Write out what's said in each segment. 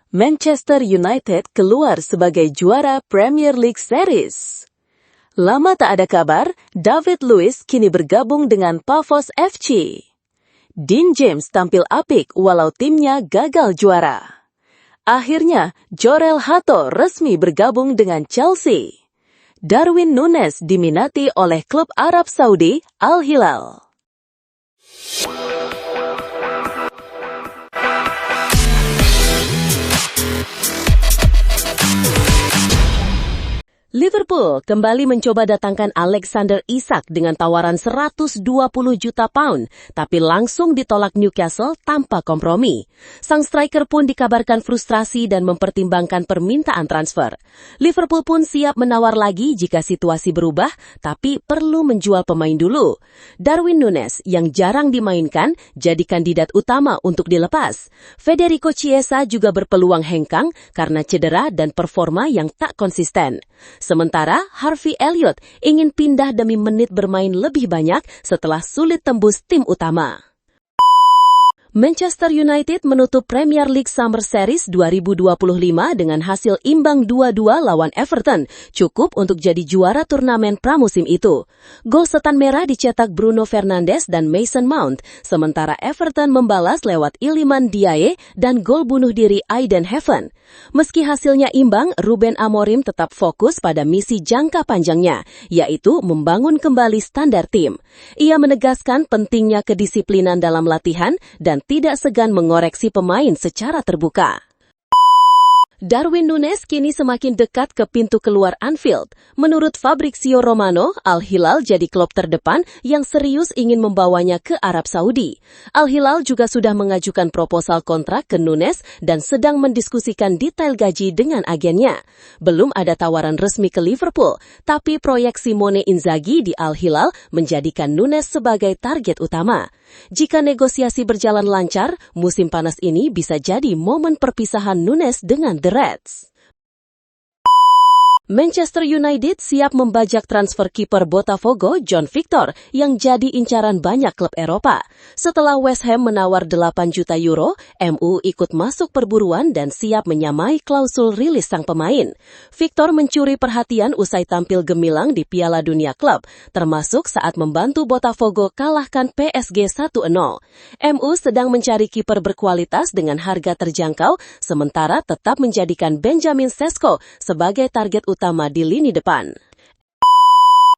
Manchester United keluar sebagai juara Premier League Series. Lama tak ada kabar, David Luiz kini bergabung dengan Pafos FC. Dean James tampil apik walau timnya gagal juara. Akhirnya, Jorel Hato resmi bergabung dengan Chelsea. Darwin Núñez diminati oleh klub Arab Saudi, Al Hilal. Liverpool kembali mencoba datangkan Alexander Isak dengan tawaran 120 juta pound, tapi langsung ditolak Newcastle tanpa kompromi. Sang striker pun dikabarkan frustrasi dan mempertimbangkan permintaan transfer. Liverpool pun siap menawar lagi jika situasi berubah, tapi perlu menjual pemain dulu. Darwin Núñez yang jarang dimainkan jadi kandidat utama untuk dilepas. Federico Chiesa juga berpeluang hengkang karena cedera dan performa yang tak konsisten. Sementara Harvey Elliott ingin pindah demi menit bermain lebih banyak setelah sulit tembus tim utama. Manchester United menutup Premier League Summer Series 2025 dengan hasil imbang 2-2 lawan Everton, cukup untuk jadi juara turnamen pramusim itu. Gol setan merah dicetak Bruno Fernandes dan Mason Mount, sementara Everton membalas lewat Iliman Ndiaye dan gol bunuh diri Aiden Heaven. Meski hasilnya imbang, Ruben Amorim tetap fokus pada misi jangka panjangnya, yaitu membangun kembali standar tim. Ia menegaskan pentingnya kedisiplinan dalam latihan dan tidak segan mengoreksi pemain secara terbuka. Darwin Núñez kini semakin dekat ke pintu keluar Anfield. Menurut Fabrizio Romano, Al Hilal jadi klub terdepan yang serius ingin membawanya ke Arab Saudi. Al Hilal juga sudah mengajukan proposal kontrak ke Núñez dan sedang mendiskusikan detail gaji dengan agennya. Belum ada tawaran resmi ke Liverpool, tapi proyek Simone Inzaghi di Al Hilal menjadikan Núñez sebagai target utama. Jika negosiasi berjalan lancar, musim panas ini bisa jadi momen perpisahan Núñez dengan The Reds. Manchester United siap membajak transfer kiper Botafogo John Victor yang jadi incaran banyak klub Eropa. Setelah West Ham menawar 8 juta euro, MU ikut masuk perburuan dan siap menyamai klausul rilis sang pemain. Victor mencuri perhatian usai tampil gemilang di Piala Dunia Klub, termasuk saat membantu Botafogo kalahkan PSG 1-0. MU sedang mencari kiper berkualitas dengan harga terjangkau, sementara tetap menjadikan Benjamin Sesko sebagai target utama di lini depan.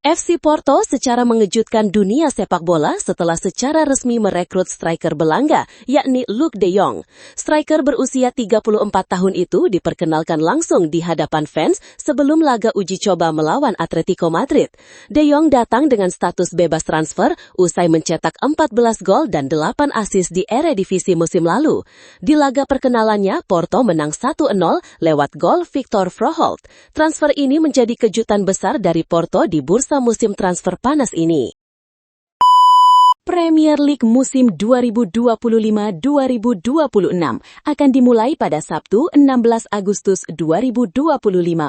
FC Porto secara mengejutkan dunia sepak bola setelah secara resmi merekrut striker Belanda, yakni Luuk de Jong. Striker berusia 34 tahun itu diperkenalkan langsung di hadapan fans sebelum laga uji coba melawan Atletico Madrid. De Jong datang dengan status bebas transfer usai mencetak 14 gol dan 8 assist di Eredivisie musim lalu. Di laga perkenalannya, Porto menang 1-0 lewat gol Victor Froholt. Transfer ini menjadi kejutan besar dari Porto di bursa musim transfer panas ini. Premier League musim 2025-2026 akan dimulai pada Sabtu 16 Agustus 2025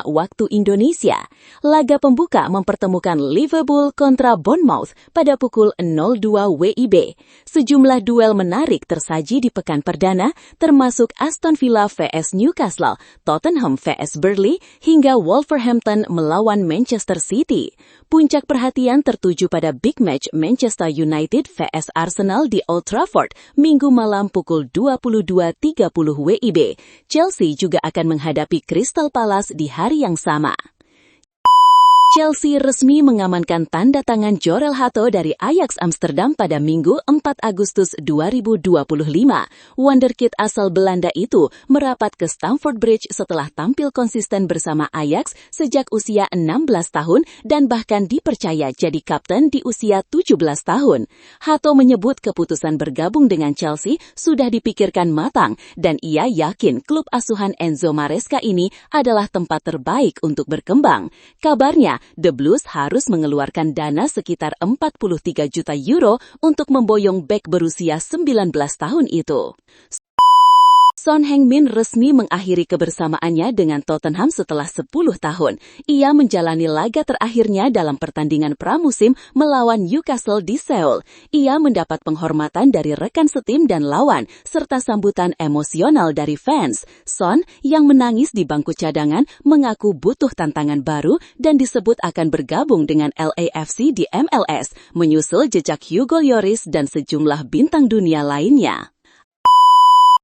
waktu Indonesia. Laga pembuka mempertemukan Liverpool kontra Bournemouth pada pukul 02 WIB. Sejumlah duel menarik tersaji di pekan perdana, termasuk Aston Villa vs Newcastle, Tottenham vs Burnley, hingga Wolverhampton melawan Manchester City. Puncak perhatian tertuju pada big match Manchester United vs Arsenal di Old Trafford Minggu malam pukul 22.30 WIB. Chelsea juga akan menghadapi Crystal Palace di hari yang sama. Chelsea resmi mengamankan tanda tangan Jorel Hato dari Ajax Amsterdam pada Minggu 4 Agustus 2025. Wonderkid asal Belanda itu merapat ke Stamford Bridge setelah tampil konsisten bersama Ajax sejak usia 16 tahun dan bahkan dipercaya jadi kapten di usia 17 tahun. Hato menyebut keputusan bergabung dengan Chelsea sudah dipikirkan matang dan ia yakin klub asuhan Enzo Maresca ini adalah tempat terbaik untuk berkembang. Kabarnya, The Blues harus mengeluarkan dana sekitar 43 juta euro untuk memboyong bek berusia 19 tahun itu. Son Heung-min resmi mengakhiri kebersamaannya dengan Tottenham setelah 10 tahun. Ia menjalani laga terakhirnya dalam pertandingan pramusim melawan Newcastle di Seoul. Ia mendapat penghormatan dari rekan setim dan lawan, serta sambutan emosional dari fans. Son, yang menangis di bangku cadangan, mengaku butuh tantangan baru dan disebut akan bergabung dengan LAFC di MLS, menyusul jejak Hugo Lloris dan sejumlah bintang dunia lainnya.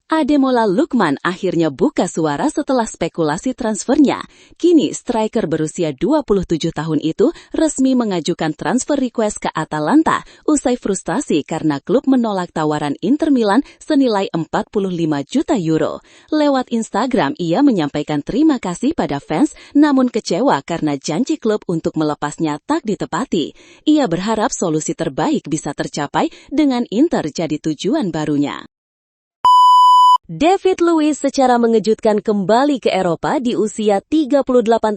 Ademola Lookman akhirnya buka suara setelah spekulasi transfernya. Kini, striker berusia 27 tahun itu resmi mengajukan transfer request ke Atalanta usai frustasi karena klub menolak tawaran Inter Milan senilai 45 juta euro. Lewat Instagram, ia menyampaikan terima kasih pada fans, namun kecewa karena janji klub untuk melepasnya tak ditepati. Ia berharap solusi terbaik bisa tercapai dengan Inter jadi tujuan barunya. David Luiz secara mengejutkan kembali ke Eropa di usia 38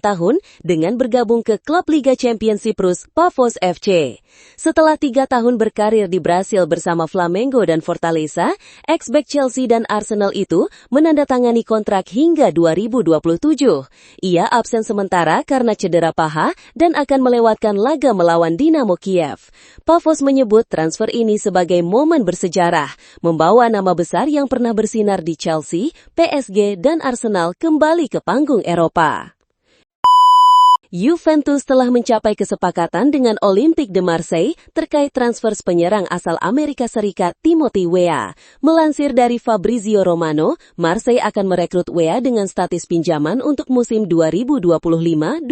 tahun dengan bergabung ke klub Liga Championship Rus, Pafos FC. Setelah 3 tahun berkarir di Brasil bersama Flamengo dan Fortaleza, ex-back Chelsea dan Arsenal itu menandatangani kontrak hingga 2027. Ia absen sementara karena cedera paha dan akan melewatkan laga melawan Dinamo Kiev. Pafos menyebut transfer ini sebagai momen bersejarah, membawa nama besar yang pernah bersinar di Chelsea, PSG, dan Arsenal kembali ke panggung Eropa. Juventus telah mencapai kesepakatan dengan Olympique de Marseille terkait transfer penyerang asal Amerika Serikat Timothy Weah. Melansir dari Fabrizio Romano, Marseille akan merekrut Weah dengan status pinjaman untuk musim 2025-2026,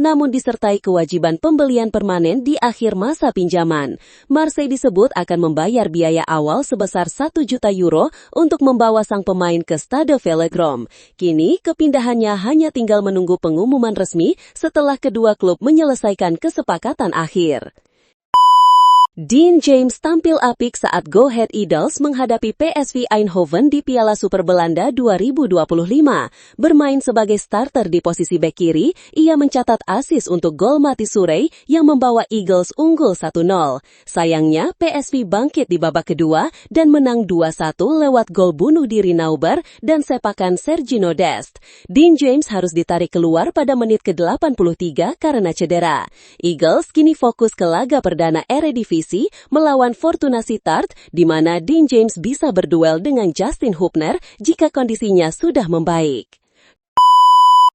namun disertai kewajiban pembelian permanen di akhir masa pinjaman. Marseille disebut akan membayar biaya awal sebesar 1 juta euro untuk membawa sang pemain ke Stade Velodrome. Kini, kepindahannya hanya tinggal menunggu pengumuman resmi setelah kedua klub menyelesaikan kesepakatan akhir. Dean James tampil apik saat Go Ahead Eagles menghadapi PSV Eindhoven di Piala Super Belanda 2025. Bermain sebagai starter di posisi bek kiri, ia mencatat assist untuk gol mati Surrey yang membawa Eagles unggul 1-0. Sayangnya, PSV bangkit di babak kedua dan menang 2-1 lewat gol bunuh diri Nauber dan sepakan Sergino Dest. Dean James harus ditarik keluar pada menit ke-83 karena cedera. Eagles kini fokus ke laga perdana Eredivisie melawan Fortuna Sittard, di mana Dean James bisa berduel dengan Justin Hubner jika kondisinya sudah membaik.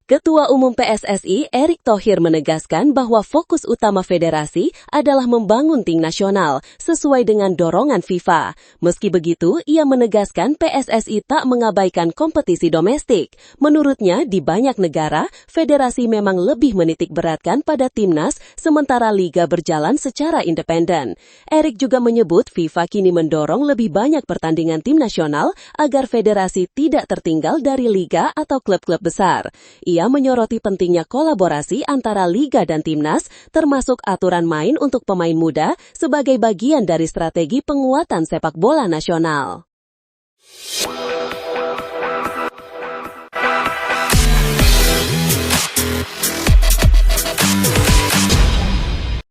Ketua Umum PSSI Erick Thohir menegaskan bahwa fokus utama federasi adalah membangun tim nasional sesuai dengan dorongan FIFA. Meski begitu, ia menegaskan PSSI tak mengabaikan kompetisi domestik. Menurutnya, di banyak negara, federasi memang lebih menitik beratkan pada timnas, sementara liga berjalan secara independen. Erick juga menyebut FIFA kini mendorong lebih banyak pertandingan tim nasional agar federasi tidak tertinggal dari liga atau klub-klub besar. Ia menyoroti pentingnya kolaborasi antara liga dan timnas, termasuk aturan main untuk pemain muda sebagai bagian dari strategi penguatan sepak bola nasional.